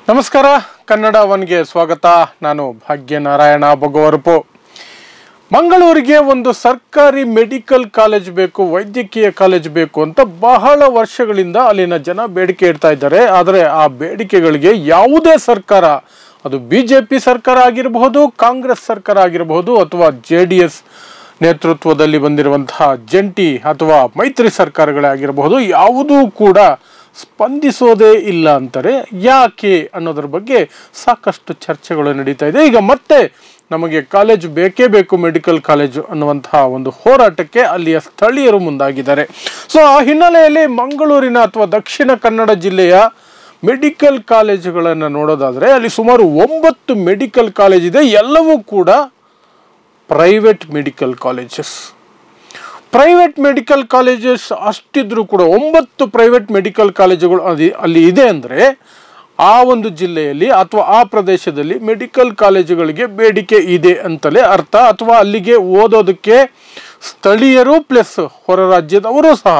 ನಮಸ್ಕಾರ, ಕನ್ನಡ ಒನ್ಗೆ ಸ್ವಾಗತ. ನಾನು ಭಾಗ್ಯನಾರಾಯಣ ಬೊಗವರಪು. ಮಂಗಳೂರಿಗೆ ಒಂದು ಸರ್ಕಾರಿ ಮೆಡಿಕಲ್ ಕಾಲೇಜ್ ಬೇಕು, ವೈದ್ಯಕೀಯ ಕಾಲೇಜ್ ಬೇಕು ಅಂತ ಬಹಳ ವರ್ಷಗಳಿಂದ ಅಲ್ಲಿನ ಜನ ಬೇಡಿಕೆ ಇಡ್ತಾ ಇದ್ದಾರೆ. ಆದರೆ ಆ ಬೇಡಿಕೆಗಳಿಗೆ ಯಾವುದೇ ಸರ್ಕಾರ, ಅದು BJP ಸರ್ಕಾರ ಆಗಿರಬಹುದು, ಕಾಂಗ್ರೆಸ್ ಸರ್ಕಾರ ಆಗಿರಬಹುದು, ಅಥವಾ JDS ನೇತೃತ್ವದಲ್ಲಿ ಬಂದಿರುವಂತಹ ಜಂಟಿ ಅಥವಾ ಮೈತ್ರಿ ಸರ್ಕಾರಗಳೇ ಆಗಿರಬಹುದು, ಯಾವುದೂ ಕೂಡ ಸ್ಪಂದಿಸೋದೇ ಇಲ್ಲ ಅಂತಾರೆ. ಯಾಕೆ ಅನ್ನೋದ್ರ ಬಗ್ಗೆ ಸಾಕಷ್ಟು ಚರ್ಚೆಗಳು ನಡೀತಾ ಇದೆ. ಈಗ ಮತ್ತೆ ನಮಗೆ ಕಾಲೇಜ್ ಬೇಕೇ ಬೇಕು, ಮೆಡಿಕಲ್ ಕಾಲೇಜು ಅನ್ನುವಂತಹ ಒಂದು ಹೋರಾಟಕ್ಕೆ ಅಲ್ಲಿಯ ಸ್ಥಳೀಯರು ಮುಂದಾಗಿದ್ದಾರೆ. ಸೊ ಆ ಹಿನ್ನೆಲೆಯಲ್ಲಿ ಮಂಗಳೂರಿನ ಅಥವಾ ದಕ್ಷಿಣ ಕನ್ನಡ ಜಿಲ್ಲೆಯ ಮೆಡಿಕಲ್ ಕಾಲೇಜುಗಳನ್ನು ನೋಡೋದಾದರೆ ಅಲ್ಲಿ ಸುಮಾರು 9 ಮೆಡಿಕಲ್ ಕಾಲೇಜ್ ಇದೆ. ಎಲ್ಲವೂ ಕೂಡ private medical colleges. Private medical colleges ಅಷ್ಟಿದ್ರೂ ಕೂಡ 9 ಪ್ರೈವೇಟ್ ಮೆಡಿಕಲ್ ಕಾಲೇಜುಗಳು ಅಲ್ಲಿ ಇದೆ ಅಂದರೆ ಆ ಒಂದು ಜಿಲ್ಲೆಯಲ್ಲಿ ಅಥವಾ ಆ ಪ್ರದೇಶದಲ್ಲಿ ಮೆಡಿಕಲ್ ಕಾಲೇಜುಗಳಿಗೆ ಬೇಡಿಕೆ ಇದೆ ಅಂತಲೇ ಅರ್ಥ. ಅಥವಾ ಅಲ್ಲಿಗೆ ಓದೋದಕ್ಕೆ ಸ್ಥಳೀಯರು ಪ್ಲಸ್ ಹೊರ ರಾಜ್ಯದವರು ಸಹ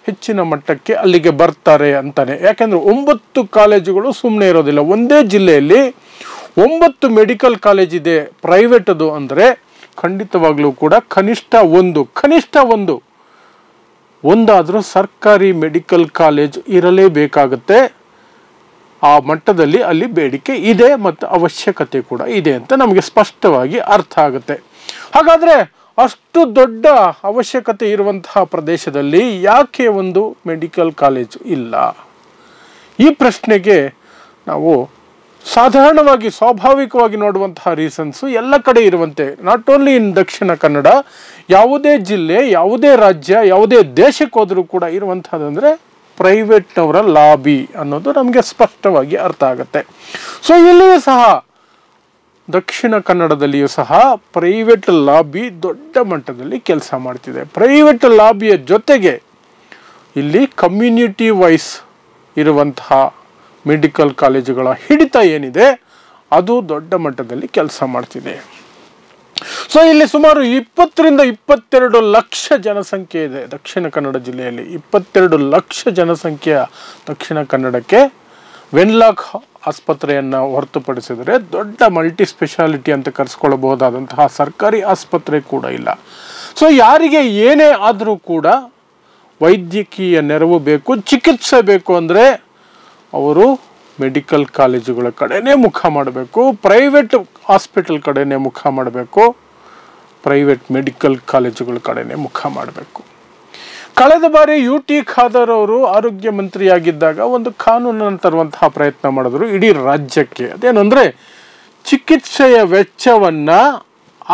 ಹೆಚ್ಚಿನ ಮಟ್ಟಕ್ಕೆ ಅಲ್ಲಿಗೆ ಬರ್ತಾರೆ ಅಂತಾನೆ. ಯಾಕೆಂದರೆ 9 ಕಾಲೇಜುಗಳು ಸುಮ್ಮನೆ ಇರೋದಿಲ್ಲ. ಒಂದೇ ಜಿಲ್ಲೆಯಲ್ಲಿ 9 ಮೆಡಿಕಲ್ ಕಾಲೇಜ್ ಇದೆ ಪ್ರೈವೇಟ್ ಅದು ಅಂದರೆ ಖಂಡಿತವಾಗ್ಲೂ ಕೂಡ ಕನಿಷ್ಠ ಒಂದಾದರೂ ಸರ್ಕಾರಿ ಮೆಡಿಕಲ್ ಕಾಲೇಜ್ ಇರಲೇಬೇಕಾಗುತ್ತೆ. ಆ ಮಟ್ಟದಲ್ಲಿ ಅಲ್ಲಿ ಬೇಡಿಕೆ ಇದೆ ಮತ್ತು ಅವಶ್ಯಕತೆ ಕೂಡ ಇದೆ ಅಂತ ನಮಗೆ ಸ್ಪಷ್ಟವಾಗಿ ಅರ್ಥ ಆಗುತ್ತೆ. ಹಾಗಾದರೆ ಅಷ್ಟು ದೊಡ್ಡ ಅವಶ್ಯಕತೆ ಇರುವಂತಹ ಪ್ರದೇಶದಲ್ಲಿ ಯಾಕೆ ಒಂದು ಮೆಡಿಕಲ್ ಕಾಲೇಜು ಇಲ್ಲ? ಈ ಪ್ರಶ್ನೆಗೆ ನಾವು ಸಾಧಾರಣವಾಗಿ ಸ್ವಾಭಾವಿಕವಾಗಿ ನೋಡುವಂತಹ ರೀಸನ್ಸು ಎಲ್ಲ ಕಡೆ ಇರುವಂತೆ, not only in Dakshina Kannada, ಯಾವುದೇ ಜಿಲ್ಲೆ, ಯಾವುದೇ ರಾಜ್ಯ, ಯಾವುದೇ ದೇಶಕ್ಕೆ ಹೋದರೂ ಕೂಡ ಇರುವಂಥದ್ದಂದರೆ ಪ್ರೈವೇಟ್ನವರ ಲಾಬಿ ಅನ್ನೋದು ನಮಗೆ ಸ್ಪಷ್ಟವಾಗಿ ಅರ್ಥ ಆಗುತ್ತೆ. ಸೊ ಇಲ್ಲಿಯೂ ಸಹ ದಕ್ಷಿಣ ಕನ್ನಡದಲ್ಲಿಯೂ ಸಹ ಪ್ರೈವೇಟ್ ಲಾಬಿ ದೊಡ್ಡ ಮಟ್ಟದಲ್ಲಿ ಕೆಲಸ ಮಾಡ್ತಿದೆ. ಪ್ರೈವೇಟ್ ಲಾಬಿಯ ಜೊತೆಗೆ ಇಲ್ಲಿ ಕಮ್ಯುನಿಟಿ ವೈಸ್ ಇರುವಂತಹ ಮೆಡಿಕಲ್ ಕಾಲೇಜುಗಳ ಹಿಡಿತ ಏನಿದೆ ಅದು ದೊಡ್ಡ ಮಟ್ಟದಲ್ಲಿ ಕೆಲಸ ಮಾಡ್ತಿದೆ. ಸೊ ಇಲ್ಲಿ ಸುಮಾರು 20ರಿಂದ 22 ಲಕ್ಷ ಜನಸಂಖ್ಯೆ ಇದೆ ದಕ್ಷಿಣ ಕನ್ನಡ ಜಿಲ್ಲೆಯಲ್ಲಿ. 22 ಲಕ್ಷ ಜನಸಂಖ್ಯೆಯ ದಕ್ಷಿಣ ಕನ್ನಡಕ್ಕೆ ವೆನ್ಲಾಕ್ ಆಸ್ಪತ್ರೆಯನ್ನು ಹೊರತುಪಡಿಸಿದರೆ ದೊಡ್ಡ ಮಲ್ಟಿ ಸ್ಪೆಷಾಲಿಟಿ ಅಂತ ಕರೆಸ್ಕೊಳ್ಳಬಹುದಾದಂತಹ ಸರ್ಕಾರಿ ಆಸ್ಪತ್ರೆ ಕೂಡ ಇಲ್ಲ. ಸೊ ಯಾರಿಗೆ ಏನೇ ಆದರೂ ಕೂಡ ವೈದ್ಯಕೀಯ ನೆರವು ಬೇಕು, ಚಿಕಿತ್ಸೆ ಬೇಕು ಅಂದರೆ ಅವರು ಮೆಡಿಕಲ್ ಕಾಲೇಜುಗಳ ಕಡೆನೇ ಮುಖ ಮಾಡಬೇಕು, ಪ್ರೈವೇಟ್ ಹಾಸ್ಪಿಟಲ್ ಕಡೆನೇ ಮುಖ ಮಾಡಬೇಕು, ಪ್ರೈವೇಟ್ ಮೆಡಿಕಲ್ ಕಾಲೇಜುಗಳ ಕಡೆನೇ ಮುಖ ಮಾಡಬೇಕು. ಕಳೆದ ಬಾರಿ UT ಖಾದರ್ ಅವರು ಆರೋಗ್ಯ ಮಂತ್ರಿಯಾಗಿದ್ದಾಗ ಒಂದು ಕಾನೂನನ್ನು ತರುವಂತಹ ಪ್ರಯತ್ನ ಮಾಡಿದ್ರು ಇಡೀ ರಾಜ್ಯಕ್ಕೆ. ಅದೇನೆಂದರೆ ಚಿಕಿತ್ಸೆಯ ವೆಚ್ಚವನ್ನು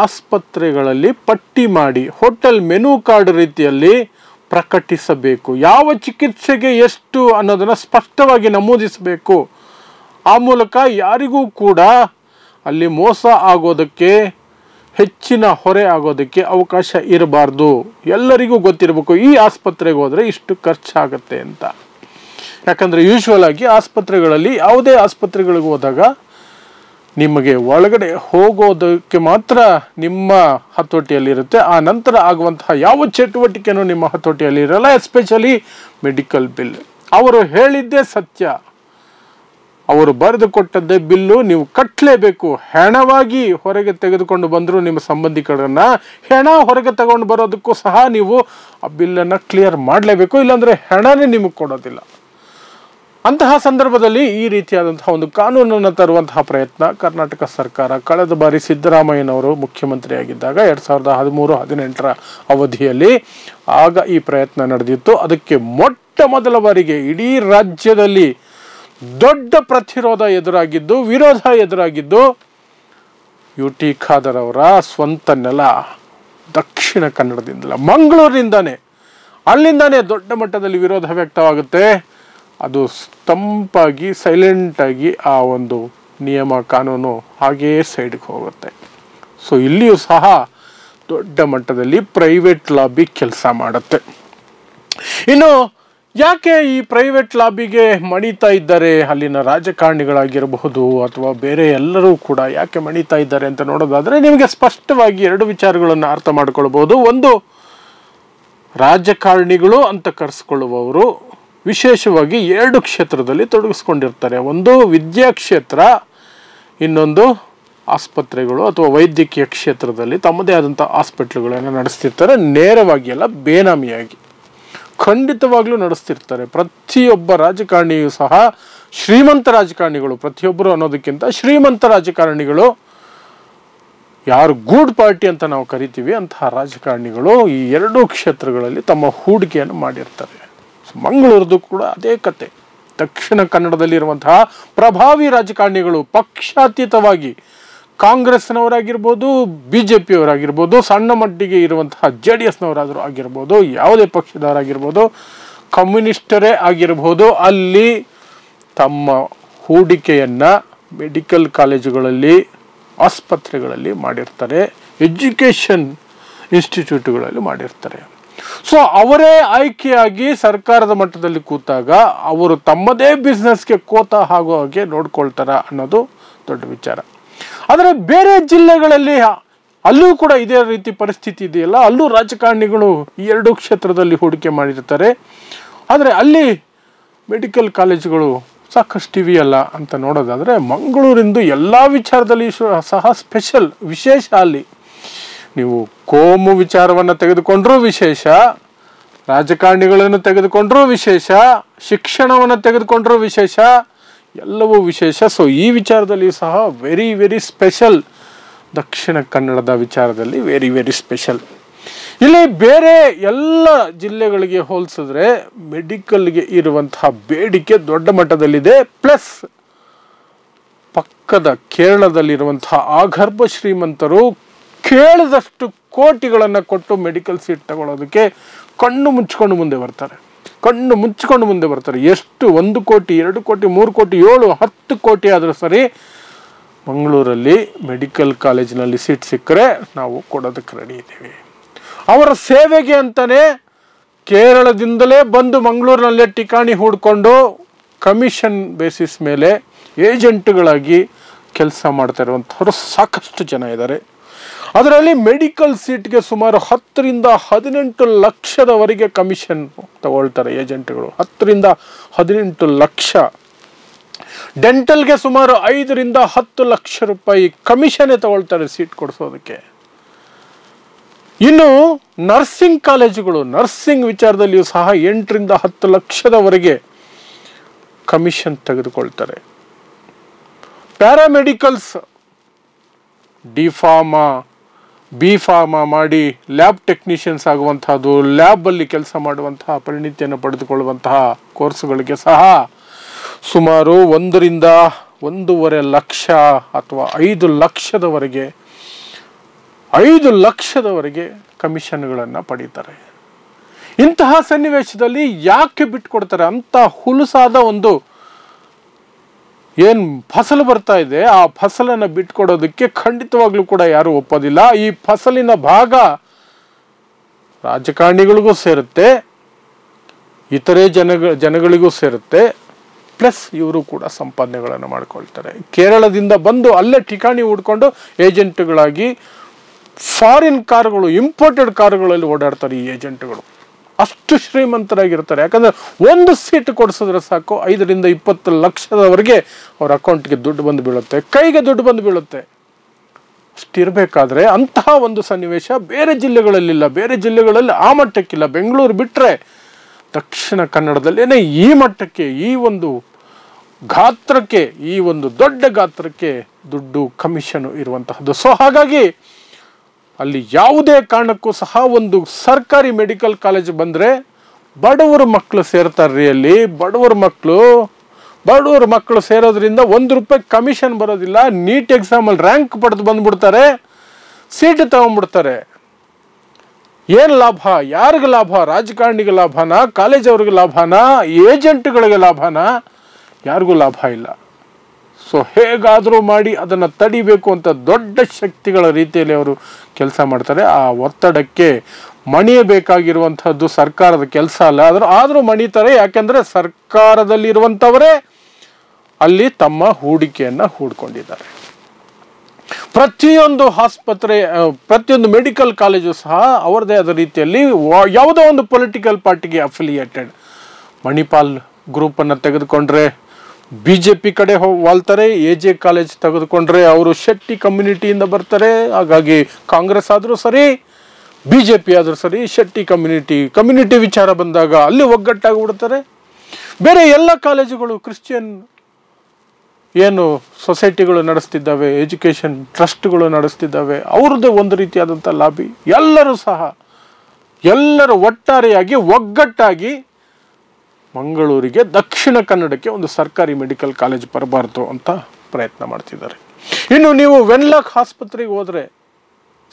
ಆಸ್ಪತ್ರೆಗಳಲ್ಲಿ ಪಟ್ಟಿ ಮಾಡಿ ಹೋಟೆಲ್ ಮೆನು ಕಾರ್ಡ್ ರೀತಿಯಲ್ಲಿ ಪ್ರಕಟಿಸಬೇಕು. ಯಾವ ಚಿಕಿತ್ಸೆಗೆ ಎಷ್ಟು ಅನ್ನೋದನ್ನು ಸ್ಪಷ್ಟವಾಗಿ ನಮೂದಿಸಬೇಕು. ಆ ಮೂಲಕ ಯಾರಿಗೂ ಕೂಡ ಅಲ್ಲಿ ಮೋಸ ಆಗೋದಕ್ಕೆ, ಹೆಚ್ಚಿನ ಹೊರೆ ಆಗೋದಕ್ಕೆ ಅವಕಾಶ ಇರಬಾರ್ದು. ಎಲ್ಲರಿಗೂ ಗೊತ್ತಿರಬೇಕು ಈ ಆಸ್ಪತ್ರೆಗೆ ಹೋದರೆ ಇಷ್ಟು ಖರ್ಚಾಗತ್ತೆ ಅಂತ. ಯಾಕಂದರೆ ಯೂಶ್ವಲ್ ಆಗಿ ಆಸ್ಪತ್ರೆಗಳಲ್ಲಿ, ಯಾವುದೇ ಆಸ್ಪತ್ರೆಗಳಿಗೆ ಹೋದಾಗ ನಿಮಗೆ ಒಳಗಡೆ ಹೋಗೋದಕ್ಕೆ ಮಾತ್ರ ನಿಮ್ಮ ಹತೋಟಿಯಲ್ಲಿರುತ್ತೆ. ಆ ನಂತರ ಆಗುವಂತಹ ಯಾವ ಚಟುವಟಿಕೆನೂ ನಿಮ್ಮ ಹತೋಟಿಯಲ್ಲಿ ಇರಲ್ಲ. Especially medical bill. ಅವರು ಹೇಳಿದ್ದೇ ಸತ್ಯ, ಅವರು ಬರೆದು ಕೊಟ್ಟದ್ದೇ ಬಿಲ್ಲು ನೀವು ಕಟ್ಟಲೇಬೇಕು. ಹೆಣವಾಗಿ ಹೊರಗೆ ತೆಗೆದುಕೊಂಡು ಬಂದರೂ ನಿಮ್ಮ ಸಂಬಂಧಿಕರನ್ನು ಹೆಣ ಹೊರಗೆ ತಗೊಂಡು ಬರೋದಕ್ಕೂ ಸಹ ನೀವು ಆ ಬಿಲ್ಲನ್ನು ಕ್ಲಿಯರ್ ಮಾಡಲೇಬೇಕು, ಇಲ್ಲಾಂದರೆ ಹೆಣನೇ ನಿಮಗೆ ಕೊಡೋದಿಲ್ಲ. ಅಂತಹ ಸಂದರ್ಭದಲ್ಲಿ ಈ ರೀತಿಯಾದಂತಹ ಒಂದು ಕಾನೂನನ್ನು ತರುವಂತಹ ಪ್ರಯತ್ನ ಕರ್ನಾಟಕ ಸರ್ಕಾರ ಕಳೆದ ಬಾರಿ ಸಿದ್ದರಾಮಯ್ಯನವರು ಮುಖ್ಯಮಂತ್ರಿಯಾಗಿದ್ದಾಗ 2013-18 ಅವಧಿಯಲ್ಲಿ ಆಗ ಈ ಪ್ರಯತ್ನ ನಡೆದಿತ್ತು. ಅದಕ್ಕೆ ಮೊಟ್ಟ ಮೊದಲ ಬಾರಿಗೆ ಇಡೀ ರಾಜ್ಯದಲ್ಲಿ ದೊಡ್ಡ ಪ್ರತಿರೋಧ ಎದುರಾಗಿದ್ದು, ವಿರೋಧ ಎದುರಾಗಿದ್ದು UT ಖಾದರ್ ಅವರ ಸ್ವಂತ ನೆಲ ದಕ್ಷಿಣ ಕನ್ನಡದಿಂದಲ್ಲ, ಮಂಗಳೂರಿನಿಂದಾನೇ. ಅಲ್ಲಿಂದಾನೇ ದೊಡ್ಡ ಮಟ್ಟದಲ್ಲಿ ವಿರೋಧ ವ್ಯಕ್ತವಾಗುತ್ತೆ. ಅದು ತಂಪಾಗಿ ಸೈಲೆಂಟಾಗಿ ಆ ಒಂದು ನಿಯಮ ಕಾನೂನು ಹಾಗೆಯೇ ಸೈಡ್ಗೆ ಹೋಗುತ್ತೆ. ಸೊ ಇಲ್ಲಿಯೂ ಸಹ ದೊಡ್ಡ ಮಟ್ಟದಲ್ಲಿ ಪ್ರೈವೇಟ್ ಲಾಬಿ ಕೆಲಸ ಮಾಡುತ್ತೆ. ಇನ್ನು ಯಾಕೆ ಈ ಪ್ರೈವೇಟ್ ಲಾಬಿಗೆ ಮಣಿತಾ ಇದ್ದಾರೆ ಅಲ್ಲಿನ ರಾಜಕಾರಣಿಗಳಾಗಿರಬಹುದು ಅಥವಾ ಬೇರೆ ಎಲ್ಲರೂ ಕೂಡ ಯಾಕೆ ಮಣಿತಾ ಇದ್ದಾರೆ ಅಂತ ನೋಡೋದಾದರೆ ನಿಮಗೆ ಸ್ಪಷ್ಟವಾಗಿ 2 ವಿಚಾರಗಳನ್ನು ಅರ್ಥ ಮಾಡ್ಕೊಳ್ಬಹುದು. ಒಂದು, ರಾಜಕಾರಣಿಗಳು ಅಂತ ಕರೆಸ್ಕೊಳ್ಳುವವರು ವಿಶೇಷವಾಗಿ 2 ಕ್ಷೇತ್ರದಲ್ಲಿ ತೊಡಗಿಸ್ಕೊಂಡಿರ್ತಾರೆ. ಒಂದು ವಿದ್ಯಾ ಕ್ಷೇತ್ರ, ಇನ್ನೊಂದು ಆಸ್ಪತ್ರೆಗಳು ಅಥವಾ ವೈದ್ಯಕೀಯ ಕ್ಷೇತ್ರದಲ್ಲಿ ತಮ್ಮದೇ ಆದಂಥ ಹಾಸ್ಪಿಟ್ಲ್ಗಳನ್ನು ನಡೆಸ್ತಿರ್ತಾರೆ. ನೇರವಾಗಿ ಅಲ್ಲ, ಬೇನಾಮಿಯಾಗಿ ಖಂಡಿತವಾಗ್ಲೂ ನಡೆಸ್ತಿರ್ತಾರೆ. ಪ್ರತಿಯೊಬ್ಬ ರಾಜಕಾರಣಿಯೂ ಸಹ ಶ್ರೀಮಂತ ರಾಜಕಾರಣಿಗಳು, ಪ್ರತಿಯೊಬ್ಬರು ಅನ್ನೋದಕ್ಕಿಂತ ಶ್ರೀಮಂತ ರಾಜಕಾರಣಿಗಳು, ಯಾರು ಗೂಡ್ ಪಾರ್ಟಿ ಅಂತ ನಾವು ಕರಿತೀವಿ ಅಂತಹ ರಾಜಕಾರಣಿಗಳು ಈ 2 ಕ್ಷೇತ್ರಗಳಲ್ಲಿ ತಮ್ಮ ಹೂಡಿಕೆಯನ್ನು ಮಾಡಿರ್ತಾರೆ. ಮಂಗಳೂರದು ಕೂಡ ಅದೇ ಕತೆ. ದಕ್ಷಿಣ ಕನ್ನಡದಲ್ಲಿರುವಂತಹ ಪ್ರಭಾವಿ ರಾಜಕಾರಣಿಗಳು ಪಕ್ಷಾತೀತವಾಗಿ ಕಾಂಗ್ರೆಸ್ನವರಾಗಿರ್ಬೋದು, BJPಯವರಾಗಿರ್ಬೋದು, ಸಣ್ಣ ಮಟ್ಟಿಗೆ ಇರುವಂತಹ JDSನವರಾದರೂ ಆಗಿರ್ಬೋದು, ಯಾವುದೇ ಪಕ್ಷದವರಾಗಿರ್ಬೋದು, ಕಮ್ಯುನಿಸ್ಟರೇ ಆಗಿರ್ಬೋದು, ಅಲ್ಲಿ ತಮ್ಮ ಹೂಡಿಕೆಯನ್ನು ಮೆಡಿಕಲ್ ಕಾಲೇಜುಗಳಲ್ಲಿ, ಆಸ್ಪತ್ರೆಗಳಲ್ಲಿ ಮಾಡಿರ್ತಾರೆ, ಎಜುಕೇಷನ್ ಇನ್ಸ್ಟಿಟ್ಯೂಟ್ಗಳಲ್ಲಿ ಮಾಡಿರ್ತಾರೆ. ಸೊ ಅವರೇ ಆಯ್ಕೆಯಾಗಿ ಸರ್ಕಾರದ ಮಟ್ಟದಲ್ಲಿ ಕೂತಾಗ ಅವರು ತಮ್ಮದೇ ಬಿಸ್ನೆಸ್ಗೆ ಕೋತ ಆಗೋ ಹಾಗೆ ನೋಡ್ಕೊಳ್ತಾರ ಅನ್ನೋದು ದೊಡ್ಡ ವಿಚಾರ. ಆದರೆ ಬೇರೆ ಜಿಲ್ಲೆಗಳಲ್ಲಿ ಅಲ್ಲೂ ಕೂಡ ಇದೇ ರೀತಿ ಪರಿಸ್ಥಿತಿ ಇದೆಯಲ್ಲ, ಅಲ್ಲೂ ರಾಜಕಾರಣಿಗಳು ಈ 2 ಕ್ಷೇತ್ರದಲ್ಲಿ ಹೂಡಿಕೆ ಮಾಡಿರ್ತಾರೆ. ಆದರೆ ಅಲ್ಲಿ ಮೆಡಿಕಲ್ ಕಾಲೇಜುಗಳು ಸಾಕಷ್ಟು ಇವೆಯಲ್ಲ ಅಂತ ನೋಡೋದಾದರೆ ಮಂಗಳೂರಿಂದು ಎಲ್ಲ ವಿಚಾರದಲ್ಲಿ ಸಹ ಸ್ಪೆಷಲ್, ವಿಶೇಷ. ಅಲ್ಲಿ ನೀವು ಕೋಮು ವಿಚಾರವನ್ನು ತೆಗೆದುಕೊಂಡ್ರೂ ವಿಶೇಷ, ರಾಜಕಾರಣಿಗಳನ್ನು ತೆಗೆದುಕೊಂಡ್ರೂ ವಿಶೇಷ, ಶಿಕ್ಷಣವನ್ನು ತೆಗೆದುಕೊಂಡ್ರೂ ವಿಶೇಷ, ಎಲ್ಲವೂ ವಿಶೇಷ. ಸೊ ಈ ವಿಚಾರದಲ್ಲಿ ಸಹ ವೆರಿ ವೆರಿ ಸ್ಪೆಷಲ್. ದಕ್ಷಿಣ ಕನ್ನಡದ ವಿಚಾರದಲ್ಲಿ ವೆರಿ ವೆರಿ ಸ್ಪೆಷಲ್. ಇಲ್ಲಿ ಬೇರೆ ಎಲ್ಲ ಜಿಲ್ಲೆಗಳಿಗೆ ಹೋಲಿಸಿದ್ರೆ ಮೆಡಿಕಲ್ಗೆ ಇರುವಂತಹ ಬೇಡಿಕೆ ದೊಡ್ಡ ಮಟ್ಟದಲ್ಲಿದೆ. ಪ್ಲಸ್ ಪಕ್ಕದ ಕೇರಳದಲ್ಲಿರುವಂತಹ ಆಗರ್ಭ ಶ್ರೀಮಂತರು ಕೇಳಿದಷ್ಟು ಕೋಟಿಗಳನ್ನು ಕೊಟ್ಟು ಮೆಡಿಕಲ್ ಸೀಟ್ ತಗೊಳ್ಳೋದಕ್ಕೆ ಕಣ್ಣು ಮುಚ್ಕೊಂಡು ಮುಂದೆ ಬರ್ತಾರೆ. ಎಷ್ಟು? 1 ಕೋಟಿ, 2 ಕೋಟಿ, 3 ಕೋಟಿ, 7, 10 ಕೋಟಿ ಆದರೂ ಸರಿ ಮಂಗಳೂರಲ್ಲಿ ಮೆಡಿಕಲ್ ಕಾಲೇಜಿನಲ್ಲಿ ಸೀಟ್ ಸಿಕ್ಕರೆ ನಾವು ಕೊಡೋದಕ್ಕೆ ರೆಡಿ ಇದ್ದೀವಿ. ಅವರ ಸೇವೆಗೆ ಅಂತಲೇ ಕೇರಳದಿಂದಲೇ ಬಂದು ಮಂಗಳೂರಿನಲ್ಲೇ ಠಿಕಾಣಿ ಹೂಡಿಕೊಂಡು ಕಮಿಷನ್ ಬೇಸಿಸ್ ಮೇಲೆ ಏಜೆಂಟ್ಗಳಾಗಿ ಕೆಲಸ ಮಾಡ್ತಾ ಇರುವಂಥವ್ರು ಸಾಕಷ್ಟು ಜನ ಇದ್ದಾರೆ. ಅದರಲ್ಲಿ ಮೆಡಿಕಲ್ ಸೀಟ್ಗೆ ಸುಮಾರು 10 ರಿಂದ 18 ಲಕ್ಷದವರೆಗೆ ಕಮಿಷನ್ ತಗೊಳ್ತಾರೆ ಏಜೆಂಟ್ಗಳು. 10 ರಿಂದ 18 ಲಕ್ಷ. ಡೆಂಟಲ್ಗೆ ಸುಮಾರು 5 ರಿಂದ 10 ಲಕ್ಷ ರೂಪಾಯಿ ಕಮಿಷನ್ನೇ ತಗೊಳ್ತಾರೆ ಸೀಟ್ ಕೊಡಿಸೋದಕ್ಕೆ. ಇನ್ನು ನರ್ಸಿಂಗ್ ಕಾಲೇಜುಗಳು, ನರ್ಸಿಂಗ್ ವಿಚಾರದಲ್ಲಿಯೂ ಸಹ 8 ರಿಂದ 10 ಲಕ್ಷದವರೆಗೆ ಕಮಿಷನ್ ತೆಗೆದುಕೊಳ್ತಾರೆ. ಪ್ಯಾರಾಮೆಡಿಕಲ್ಸ್ ಡಿಫಾರ್ಮಾ, B.Pharma ಮಾಡಿ ಲ್ಯಾಬ್ ಟೆಕ್ನಿಷಿಯನ್ಸ್ ಆಗುವಂತಹದ್ದು, ಲ್ಯಾಬಲ್ಲಿ ಕೆಲಸ ಮಾಡುವಂತಹ ಪರಿಣಿತಿಯನ್ನು ಪಡೆದುಕೊಳ್ಳುವಂತಹ ಕೋರ್ಸ್ಗಳಿಗೆ ಸಹ ಸುಮಾರು 1 ರಿಂದ 1.5 ಲಕ್ಷ ಅಥವಾ 5 ಲಕ್ಷದವರೆಗೆ ಕಮಿಷನ್ಗಳನ್ನು ಪಡೀತಾರೆ. ಇಂತಹ ಸನ್ನಿವೇಶದಲ್ಲಿ ಯಾಕೆ ಬಿಟ್ಕೊಡ್ತಾರೆ? ಅಂತ ಹುಲುಸಾದ ಒಂದು ಏನು ಫಸಲು ಬರ್ತಾ ಇದೆ, ಆ ಫಸಲನ್ನು ಬಿಟ್ಕೊಡೋದಕ್ಕೆ ಖಂಡಿತವಾಗ್ಲೂ ಕೂಡ ಯಾರು ಒಪ್ಪೋದಿಲ್ಲ. ಈ ಫಸಲಿನ ಭಾಗ ರಾಜಕಾರಣಿಗಳಿಗೂ ಸೇರುತ್ತೆ, ಇತರೆ ಜನಗಳಿಗೂ ಸೇರುತ್ತೆ. ಪ್ಲಸ್ ಇವರು ಕೂಡ ಸಂಪಾದನೆಗಳನ್ನು ಮಾಡ್ಕೊಳ್ತಾರೆ. ಕೇರಳದಿಂದ ಬಂದು ಅಲ್ಲೇ ಠಿಕಾಣಿ ಹೂಡ್ಕೊಂಡು ಏಜೆಂಟ್ಗಳಾಗಿ ಫಾರಿನ್ ಕಾರುಗಳು, ಇಂಪೋರ್ಟೆಡ್ ಕಾರುಗಳಲ್ಲಿ ಓಡಾಡ್ತಾರೆ ಈ ಏಜೆಂಟ್ಗಳು. ಅಷ್ಟು ಶ್ರೀಮಂತರಾಗಿರ್ತಾರೆ. ಯಾಕಂದರೆ 1 ಸೀಟ್ ಕೊಡಿಸಿದ್ರೆ ಸಾಕು 5 ರಿಂದ 20 ಲಕ್ಷದವರೆಗೆ ಅವ್ರ ಅಕೌಂಟ್ಗೆ ದುಡ್ಡು ಬಂದು ಬೀಳುತ್ತೆ, ಕೈಗೆ ದುಡ್ಡು ಬಂದು ಬೀಳುತ್ತೆ. ಅಷ್ಟಿರಬೇಕಾದ್ರೆ ಅಂತಹ ಒಂದು ಸನ್ನಿವೇಶ ಬೇರೆ ಜಿಲ್ಲೆಗಳಲ್ಲಿಲ್ಲ. ಬೇರೆ ಜಿಲ್ಲೆಗಳಲ್ಲಿ ಆ ಮಟ್ಟಕ್ಕಿಲ್ಲ. ಬೆಂಗಳೂರು ಬಿಟ್ಟರೆ ದಕ್ಷಿಣ ಕನ್ನಡದಲ್ಲೇನೆ ಈ ಮಟ್ಟಕ್ಕೆ, ಈ ಒಂದು ಗಾತ್ರಕ್ಕೆ, ಈ ಒಂದು ದೊಡ್ಡ ಗಾತ್ರಕ್ಕೆ ದುಡ್ಡು ಕಮಿಷನ್ ಇರುವಂತಹದ್ದು. ಸೊ ಹಾಗಾಗಿ ಅಲ್ಲಿ ಯಾವುದೇ ಕಾರಣಕ್ಕೂ ಸಹ ಒಂದು ಸರ್ಕಾರಿ ಮೆಡಿಕಲ್ ಕಾಲೇಜ್ ಬಂದರೆ ಬಡವರ ಮಕ್ಕಳು ಸೇರ್ತಾರ್ರಿ. ಅಲ್ಲಿ ಬಡವರ ಮಕ್ಕಳು ಸೇರೋದ್ರಿಂದ 1 ರೂಪಾಯಿ ಕಮಿಷನ್ ಬರೋದಿಲ್ಲ. ನೀಟ್ ಎಕ್ಸಾಮಲ್ಲಿ ರ್ಯಾಂಕ್ ಪಡೆದು ಬಂದ್ಬಿಡ್ತಾರೆ, ಸೀಟ್ ತಗೊಂಡ್ಬಿಡ್ತಾರೆ. ಏನು ಲಾಭ? ಯಾರಿಗೆ ಲಾಭ? ರಾಜಕಾರಣಿಗೆ ಲಾಭನಾ? ಕಾಲೇಜವ್ರಿಗೆ ಲಾಭನಾ? ಏಜೆಂಟ್ಗಳಿಗೆ ಲಾಭನಾ? ಯಾರಿಗೂ ಲಾಭ ಇಲ್ಲ. ಸೊ ಹೇಗಾದರೂ ಮಾಡಿ ಅದನ್ನು ತಡಿಬೇಕು ಅಂತ ದೊಡ್ಡ ಶಕ್ತಿಗಳ ರೀತಿಯಲ್ಲಿ ಅವರು ಕೆಲಸ ಮಾಡ್ತಾರೆ. ಆ ಒತ್ತಡಕ್ಕೆ ಮಣಿಯಬೇಕಾಗಿರುವಂಥದ್ದು ಸರ್ಕಾರದ ಕೆಲಸ ಅಲ್ಲ. ಆದರೂ ಮಣಿತಾರೆ. ಯಾಕೆಂದರೆ ಸರ್ಕಾರದಲ್ಲಿರುವಂಥವರೇ ಅಲ್ಲಿ ತಮ್ಮ ಹೂಡಿಕೆಯನ್ನು ಹೂಡ್ಕೊಂಡಿದ್ದಾರೆ. ಪ್ರತಿಯೊಂದು ಆಸ್ಪತ್ರೆ, ಪ್ರತಿಯೊಂದು ಮೆಡಿಕಲ್ ಕಾಲೇಜು ಸಹ ಅವರದೇ ಆದ ರೀತಿಯಲ್ಲಿ ಯಾವುದೋ ಒಂದು ಪೊಲಿಟಿಕಲ್ ಪಾರ್ಟಿಗೆ ಅಫಿಲಿಯೇಟೆಡ್. ಮಣಿಪಾಲ್ ಗ್ರೂಪನ್ನು ತೆಗೆದುಕೊಂಡ್ರೆ BJP ಕಡೆ ವಾಲ್ತಾರೆ. AJ ಕಾಲೇಜ್ ತೆಗೆದುಕೊಂಡ್ರೆ ಅವರು ಶೆಟ್ಟಿ ಕಮ್ಯುನಿಟಿಯಿಂದ ಬರ್ತಾರೆ. ಹಾಗಾಗಿ ಕಾಂಗ್ರೆಸ್ ಆದರೂ ಸರಿ, BJP ಆದರೂ ಸರಿ, ಶೆಟ್ಟಿ ಕಮ್ಯುನಿಟಿ ವಿಚಾರ ಬಂದಾಗ ಅಲ್ಲಿ ಒಗ್ಗಟ್ಟಾಗಿಬಿಡ್ತಾರೆ. ಬೇರೆ ಎಲ್ಲ ಕಾಲೇಜುಗಳು ಕ್ರಿಶ್ಚಿಯನ್ ಏನು ಸೊಸೈಟಿಗಳು ನಡೆಸ್ತಿದ್ದಾವೆ, ಎಜುಕೇಷನ್ ಟ್ರಸ್ಟ್ಗಳು ನಡೆಸ್ತಿದ್ದಾವೆ, ಅವ್ರದ್ದೇ ಒಂದು ರೀತಿಯಾದಂಥ ಲಾಬಿ. ಎಲ್ಲರೂ ಒಟ್ಟಾರೆಯಾಗಿ ಒಗ್ಗಟ್ಟಾಗಿ ಮಂಗಳೂರಿಗೆ, ದಕ್ಷಿಣ ಕನ್ನಡಕ್ಕೆ ಒಂದು ಸರ್ಕಾರಿ ಮೆಡಿಕಲ್ ಕಾಲೇಜ್ ಬರಬಾರ್ದು ಅಂತ ಪ್ರಯತ್ನ ಮಾಡ್ತಿದ್ದಾರೆ. ಇನ್ನು ನೀವು ವೆನ್ಲಾಕ್ ಆಸ್ಪತ್ರೆಗೆ ಹೋದರೆ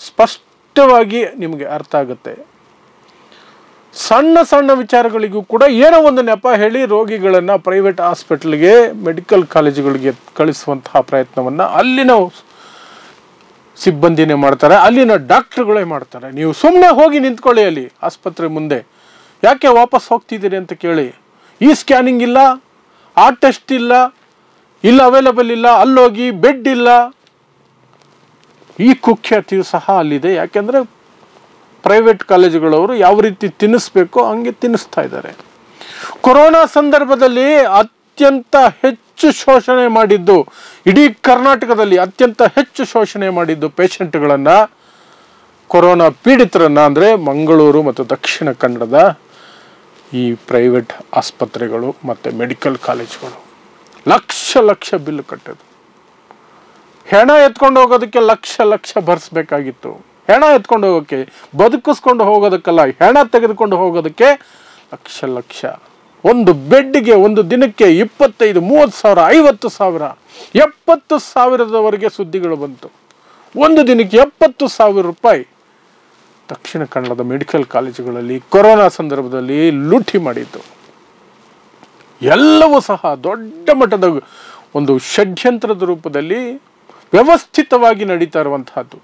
ಸ್ಪಷ್ಟವಾಗಿ ನಿಮಗೆ ಅರ್ಥ ಆಗುತ್ತೆ. ಸಣ್ಣ ಸಣ್ಣ ವಿಚಾರಗಳಿಗೂ ಕೂಡ ಏನೋ ಒಂದು ನೆಪ ಹೇಳಿ ರೋಗಿಗಳನ್ನು ಪ್ರೈವೇಟ್ ಹಾಸ್ಪಿಟಲ್ಗೆ, ಮೆಡಿಕಲ್ ಕಾಲೇಜುಗಳಿಗೆ ಕಳಿಸುವಂತಹ ಪ್ರಯತ್ನವನ್ನು ಅಲ್ಲಿನ ಸಿಬ್ಬಂದಿನೇ ಮಾಡ್ತಾರೆ, ಅಲ್ಲಿನ ಡಾಕ್ಟ್ರುಗಳೇ ಮಾಡ್ತಾರೆ. ನೀವು ಸುಮ್ಮನೆ ಹೋಗಿ ನಿಂತ್ಕೊಳ್ಳಿ ಅಲ್ಲಿ ಆಸ್ಪತ್ರೆ ಮುಂದೆ, ಯಾಕೆ ವಾಪಸ್ ಹೋಗ್ತಿದ್ದೀರಿ ಅಂತ ಕೇಳಿ. ಈ ಸ್ಕ್ಯಾನಿಂಗ್ ಇಲ್ಲ, ಆ ಟೆಸ್ಟ್ ಇಲ್ಲ, ಅವೈಲಬಲ್ ಇಲ್ಲ, ಅಲ್ಲೋಗಿ ಬೆಡ್ ಇಲ್ಲ. ಈ ಕುಖ್ಯಾತಿಯು ಸಹ ಅಲ್ಲಿದೆ. ಯಾಕೆಂದರೆ ಪ್ರೈವೇಟ್ ಕಾಲೇಜುಗಳವರು ಯಾವ ರೀತಿ ತಿನ್ನಿಸ್ಬೇಕೋ ಹಂಗೆ ತಿನ್ನಿಸ್ತಾ ಇದ್ದಾರೆ. ಕೊರೋನಾ ಸಂದರ್ಭದಲ್ಲಿ ಅತ್ಯಂತ ಹೆಚ್ಚು ಶೋಷಣೆ ಮಾಡಿದ್ದು, ಇಡೀ ಕರ್ನಾಟಕದಲ್ಲಿ ಅತ್ಯಂತ ಹೆಚ್ಚು ಶೋಷಣೆ ಮಾಡಿದ್ದು ಪೇಷಂಟ್ಗಳನ್ನು, ಕೊರೋನಾ ಪೀಡಿತರನ್ನು ಅಂದರೆ ಮಂಗಳೂರು ಮತ್ತು ದಕ್ಷಿಣ ಕನ್ನಡದ ಈ ಪ್ರೈವೇಟ್ ಆಸ್ಪತ್ರೆಗಳು ಮತ್ತು ಮೆಡಿಕಲ್ ಕಾಲೇಜುಗಳು. ಲಕ್ಷ ಬಿಲ್ ಕಟ್ಟೋದು. ಹೆಣ ಎತ್ಕೊಂಡು ಹೋಗೋದಕ್ಕೆ ಲಕ್ಷ ಭರಿಸ್ಬೇಕಾಗಿತ್ತು. ಹೆಣ ಎತ್ಕೊಂಡು ಹೋಗೋಕ್ಕೆ, ಬದುಕಿಸ್ಕೊಂಡು ಹೋಗೋದಕ್ಕಲ್ಲ, ಹೆಣ ತೆಗೆದುಕೊಂಡು ಹೋಗೋದಕ್ಕೆ ಲಕ್ಷ. ಒಂದು ಬೆಡ್ಗೆ ಒಂದು ದಿನಕ್ಕೆ 25, 30 ಸಾವಿರ, 50 ಸಾವಿರ, 70 ಸಾವಿರದವರೆಗೆ ಸುದ್ದಿಗಳು ಬಂತು. ಒಂದು ದಿನಕ್ಕೆ 70 ಸಾವಿರ ರೂಪಾಯಿ ದಕ್ಷಿಣ ಕನ್ನಡದ ಮೆಡಿಕಲ್ ಕಾಲೇಜುಗಳಲ್ಲಿ ಕೊರೋನಾ ಸಂದರ್ಭದಲ್ಲಿ ಲೂಟಿ ಮಾಡಿದ್ದು. ಎಲ್ಲವೂ ಸಹ ದೊಡ್ಡ ಮಟ್ಟದ ಒಂದು ಷಡ್ಯಂತ್ರದ ರೂಪದಲ್ಲಿ ವ್ಯವಸ್ಥಿತವಾಗಿ ನಡೀತಾ ಇರುವಂತಹದ್ದು.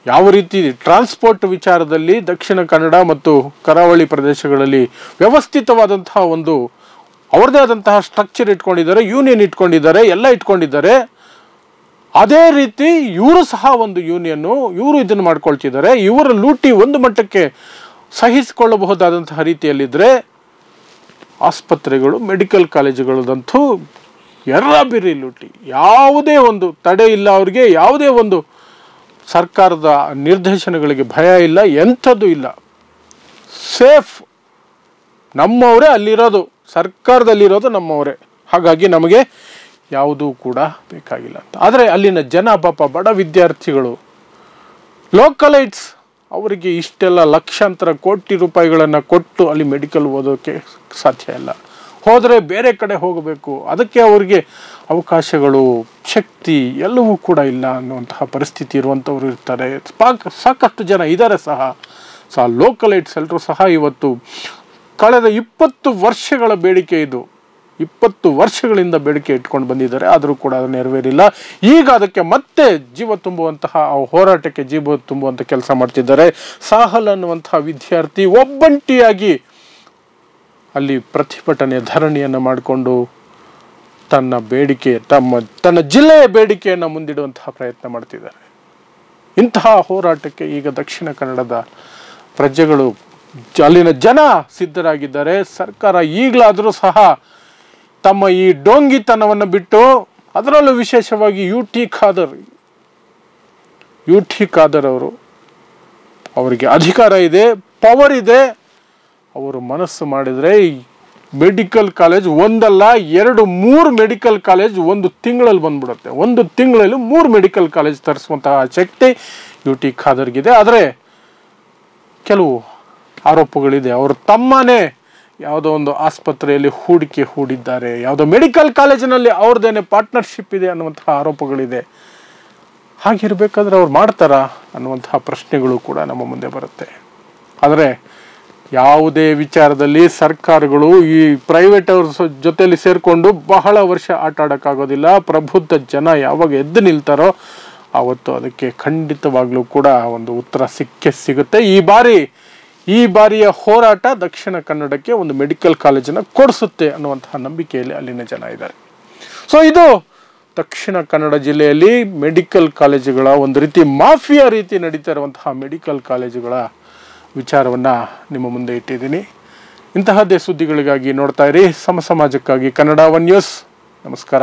ಯಾವ ರೀತಿ ಟ್ರಾನ್ಸ್ಪೋರ್ಟ್ ವಿಚಾರದಲ್ಲಿ ದಕ್ಷಿಣ ಕನ್ನಡ ಮತ್ತು ಕರಾವಳಿ ಪ್ರದೇಶಗಳಲ್ಲಿ ವ್ಯವಸ್ಥಿತವಾದಂತಹ ಒಂದು ಅವ್ರದೇ ಆದಂತಹ ಸ್ಟ್ರಕ್ಚರ್ ಇಟ್ಕೊಂಡಿದ್ದಾರೆ, ಯೂನಿಯನ್ ಇಟ್ಕೊಂಡಿದ್ದಾರೆ, ಎಲ್ಲ ಇಟ್ಕೊಂಡಿದ್ದಾರೆ. ಅದೇ ರೀತಿ ಇವರು ಸಹ ಒಂದು ಯೂನಿಯನ್ನು, ಇವರು ಇದನ್ನು ಮಾಡ್ಕೊಳ್ತಿದ್ದಾರೆ. ಇವರ ಲೂಟಿ ಒಂದು ಮಟ್ಟಕ್ಕೆ ಸಹಿಸಿಕೊಳ್ಳಬಹುದಾದಂತಹ ರೀತಿಯಲ್ಲಿದ್ದರೆ, ಆಸ್ಪತ್ರೆಗಳು, ಮೆಡಿಕಲ್ ಕಾಲೇಜುಗಳದಂತೂ ಎರ್ರಾಬಿರಿ ಲೂಟಿ. ಯಾವುದೇ ಒಂದು ತಡೆ ಇಲ್ಲ ಅವ್ರಿಗೆ, ಯಾವುದೇ ಒಂದು ಸರ್ಕಾರದ ನಿರ್ದೇಶನಗಳಿಗೆ ಭಯ ಇಲ್ಲ, ಎಂಥದ್ದು ಇಲ್ಲ. ಸೇಫ್, ನಮ್ಮವರೇ ಅಲ್ಲಿರೋದು, ಸರ್ಕಾರದಲ್ಲಿರೋದು ನಮ್ಮವರೇ. ಹಾಗಾಗಿ ನಮಗೆ ಯಾವುದೂ ಕೂಡ ಬೇಕಾಗಿಲ್ಲ ಅಂತ. ಆದರೆ ಅಲ್ಲಿನ ಜನ ಪಾಪ ಬಡ ವಿದ್ಯಾರ್ಥಿಗಳು, ಲೋಕಲೈಟ್ಸ್, ಅವರಿಗೆ ಇಷ್ಟೆಲ್ಲ ಲಕ್ಷಾಂತರ ಕೋಟಿ ರೂಪಾಯಿಗಳನ್ನು ಕೊಟ್ಟು ಅಲ್ಲಿ ಮೆಡಿಕಲ್ ಓದೋಕ್ಕೆ ಸಾಧ್ಯ ಇಲ್ಲ. ಹೋದರೆ ಬೇರೆ ಕಡೆ ಹೋಗಬೇಕು, ಅದಕ್ಕೆ ಅವರಿಗೆ ಅವಕಾಶಗಳು, ಶಕ್ತಿ ಎಲ್ಲವೂ ಕೂಡ ಇಲ್ಲ ಅನ್ನುವಂತಹ ಪರಿಸ್ಥಿತಿ ಇರುವಂಥವ್ರು ಇರ್ತಾರೆ. ಸಾಕಷ್ಟು ಜನ ಇದ್ದಾರೆ ಸಹ ಲೋಕಲೈಟ್ಸ್ ಎಲ್ಲರೂ ಸಹ ಇವತ್ತು ಕಳೆದ 20 ವರ್ಷಗಳ ಬೇಡಿಕೆ ಇದು. 20 ವರ್ಷಗಳಿಂದ ಬೇಡಿಕೆ ಇಟ್ಕೊಂಡು ಬಂದಿದ್ದಾರೆ, ಆದರೂ ಕೂಡ ಅದು ನೆರವೇರಿಲ್ಲ. ಈಗ ಅದಕ್ಕೆ ಮತ್ತೆ ಜೀವ ತುಂಬುವಂತಹ ಹೋರಾಟಕ್ಕೆ ಜೀವ ತುಂಬುವಂಥ ಕೆಲಸ ಮಾಡ್ತಿದ್ದಾರೆ. ಸಾಹಲ್ ಅನ್ನುವಂತಹ ವಿದ್ಯಾರ್ಥಿ ಒಬ್ಬಂಟಿಯಾಗಿ ಅಲ್ಲಿ ಪ್ರತಿಭಟನೆ, ಧರಣಿಯನ್ನು ಮಾಡಿಕೊಂಡು ತನ್ನ ಬೇಡಿಕೆ, ತನ್ನ ಜಿಲ್ಲೆಯ ಬೇಡಿಕೆಯನ್ನು ಮುಂದಿಡುವಂತಹ ಪ್ರಯತ್ನ ಮಾಡ್ತಿದ್ದಾರೆ. ಇಂತಹ ಹೋರಾಟಕ್ಕೆ ಈಗ ದಕ್ಷಿಣ ಕನ್ನಡದ ಪ್ರಜೆಗಳು, ಅಲ್ಲಿನ ಜನ ಸಿದ್ಧರಾಗಿದ್ದಾರೆ. ಸರ್ಕಾರ ಈಗಲಾದರೂ ಸಹ ತಮ್ಮ ಈ ಡೋಂಗಿತನವನ್ನು ಬಿಟ್ಟು, ಅದರಲ್ಲೂ ವಿಶೇಷವಾಗಿ ಯು ಟಿ ಖಾದರ್ ಅವರು, ಅವರಿಗೆ ಅಧಿಕಾರ ಇದೆ, ಪವರ್ ಇದೆ. ಅವರು ಮನಸ್ಸು ಮಾಡಿದರೆ ಮೆಡಿಕಲ್ ಕಾಲೇಜ್ ಒಂದಲ್ಲ 2, 3 ಮೆಡಿಕಲ್ ಕಾಲೇಜ್ ಒಂದು ತಿಂಗಳಲ್ಲಿ ಬಂದ್ಬಿಡುತ್ತೆ. ಒಂದು ತಿಂಗಳಲ್ಲಿ 3 ಮೆಡಿಕಲ್ ಕಾಲೇಜ್ ತರಿಸುವಂತಹ ಶಕ್ತಿ ಯು ಟಿ ಖಾದರ್ಗಿದೆ. ಆದರೆ ಕೆಲವು ಆರೋಪಗಳಿದೆ. ಅವರು ತಮ್ಮನೇ ಯಾವುದೋ ಒಂದು ಆಸ್ಪತ್ರೆಯಲ್ಲಿ ಹೂಡಿಕೆ ಹೂಡಿದ್ದಾರೆ, ಯಾವುದೋ ಮೆಡಿಕಲ್ ಕಾಲೇಜಿನಲ್ಲಿ ಅವ್ರದ್ದೇನೆ ಪಾರ್ಟ್ನರ್ಶಿಪ್ ಇದೆ ಅನ್ನುವಂತಹ ಆರೋಪಗಳಿದೆ. ಹಾಗಿರ್ಬೇಕಾದ್ರೆ ಅವ್ರು ಮಾಡ್ತಾರಾ ಅನ್ನುವಂತಹ ಪ್ರಶ್ನೆಗಳು ಕೂಡ ನಮ್ಮ ಮುಂದೆ ಬರುತ್ತೆ. ಆದರೆ ಯಾವುದೇ ವಿಚಾರದಲ್ಲಿ ಸರ್ಕಾರಗಳು ಈ ಪ್ರೈವೇಟ್ ಅವ್ರ ಜೊತೆಯಲ್ಲಿ ಸೇರಿಕೊಂಡು ಬಹಳ ವರ್ಷ ಆಟ ಆಡೋಕ್ಕಾಗೋದಿಲ್ಲ. ಪ್ರಬುದ್ಧ ಜನ ಯಾವಾಗ ಎದ್ದು ನಿಲ್ತಾರೋ ಆವತ್ತು ಅದಕ್ಕೆ ಖಂಡಿತವಾಗ್ಲೂ ಕೂಡ ಒಂದು ಉತ್ತರ ಸಿಗುತ್ತೆ. ಈ ಬಾರಿಯ ಹೋರಾಟ ದಕ್ಷಿಣ ಕನ್ನಡಕ್ಕೆ ಒಂದು ಮೆಡಿಕಲ್ ಕಾಲೇಜನ್ನು ಕೊಡಿಸುತ್ತೆ ಅನ್ನುವಂತಹ ನಂಬಿಕೆಯಲ್ಲಿ ಅಲ್ಲಿನ ಜನ ಇದ್ದಾರೆ. ಸೊ ಇದು ದಕ್ಷಿಣ ಕನ್ನಡ ಜಿಲ್ಲೆಯಲ್ಲಿ ಮೆಡಿಕಲ್ ಕಾಲೇಜುಗಳ ಒಂದು ರೀತಿ ಮಾಫಿಯಾ ರೀತಿ ನಡೀತಾ ಇರುವಂತಹ ಮೆಡಿಕಲ್ ಕಾಲೇಜುಗಳ ವಿಚಾರವನ್ನು ನಿಮ್ಮ ಮುಂದೆ ಇಟ್ಟಿದ್ದೀನಿ. ಇಂತಹದ್ದೇ ಸುದ್ದಿಗಳಿಗಾಗಿ ನೋಡ್ತಾ ಇರಿ ಸಮಾಜಕ್ಕಾಗಿ ಕನ್ನಡ 1 ನ್ಯೂಸ್. ನಮಸ್ಕಾರ.